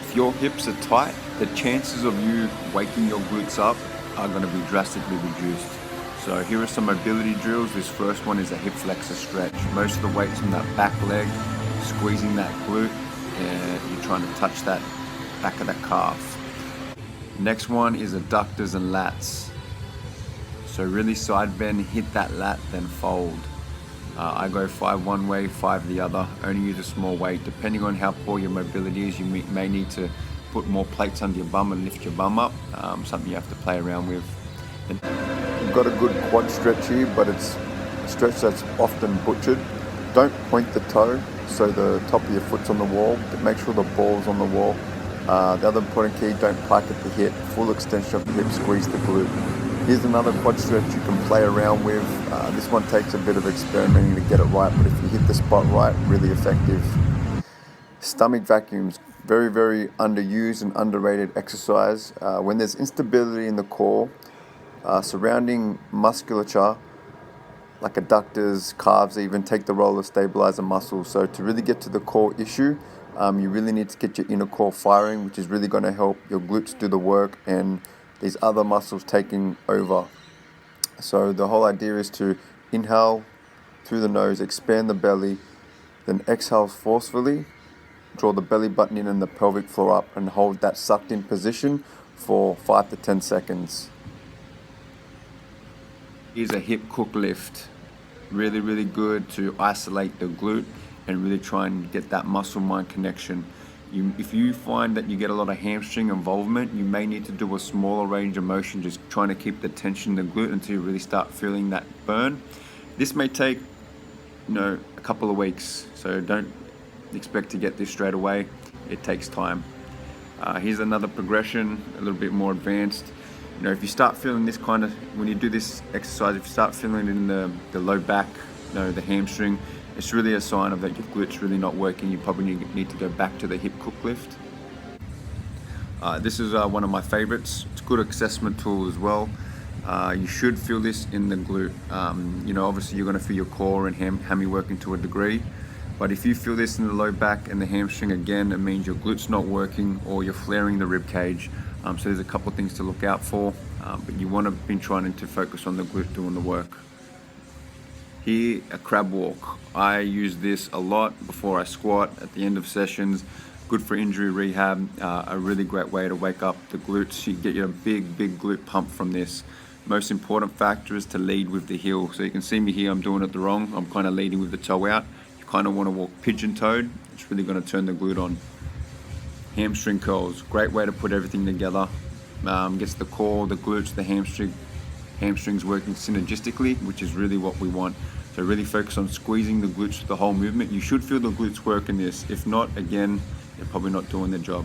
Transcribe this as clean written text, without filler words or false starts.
If your hips are tight, the chances of you waking your glutes up are going to be drastically reduced. So here are some mobility drills. This first one is a hip flexor stretch. Most of the weight's on that back leg, squeezing that glute, and you're trying to touch that back of the calf. Next one is adductors and lats. So really side bend, hit that lat, then fold. I go 5 one way, 5 the other. Only use a small weight. Depending on how poor your mobility is, you may need to put more plates under your bum and lift your bum up. Something you have to play around with. You've got a good quad stretch here, but it's a stretch that's often butchered. Don't point the toe, so the top of your foot's on the wall. Make sure the ball's on the wall. The other important key, don't park at the hip. Full extension of the hip, squeeze the glute. Here's another quad stretch you can play around with. This one takes a bit of experimenting to get it right, but if you hit the spot right, really effective. Stomach vacuums, very, very underused and underrated exercise. When there's instability in the core, surrounding musculature, like adductors, calves even, take the role of stabilizer muscles. So to really get to the core issue, you really need to get your inner core firing, which is really going to help your glutes do the work and these other muscles taking over. So the whole idea is to inhale through the nose, expand the belly, then exhale forcefully, draw the belly button in and the pelvic floor up, and hold that sucked in position for 5 to 10 seconds. Here's a hip cook lift. Really, really good to isolate the glute and really try and get that muscle-mind connection. If you find that you get a lot of hamstring involvement, you may need to do a smaller range of motion, just trying to keep the tension in the glute until you really start feeling that burn. This may take, a couple of weeks, so don't expect to get this straight away. It takes time. Here's another progression, a little bit more advanced. If you start feeling this when you do this exercise, if you start feeling it in the low back, the hamstring, it's really a sign of that your glutes really not working. You probably need to go back to the hip cook lift. This is one of my favorites. It's a good assessment tool as well. You should feel this in the glute. Obviously you're going to feel your core and hammy working to a degree. But if you feel this in the low back and the hamstring, again, it means your glute's not working or you're flaring the rib cage. So there's a couple of things to look out for. But you want to be trying to focus on the glute doing the work. Here, a crab walk. I use this a lot before I squat, at the end of sessions. Good for injury rehab, a really great way to wake up the glutes. You get your big glute pump from this. Most important factor is to lead with the heel. So you can see me here, I'm doing it the wrong. I'm kind of leading with the toe out. You kind of want to walk pigeon-toed. It's really going to turn the glute on. Hamstring curls, great way to put everything together. Gets the core, the glutes, the hamstrings working synergistically, which is really what we want. So really focus on squeezing the glutes for the whole movement. You should feel the glutes work in this. If not, again, you're probably not doing the job.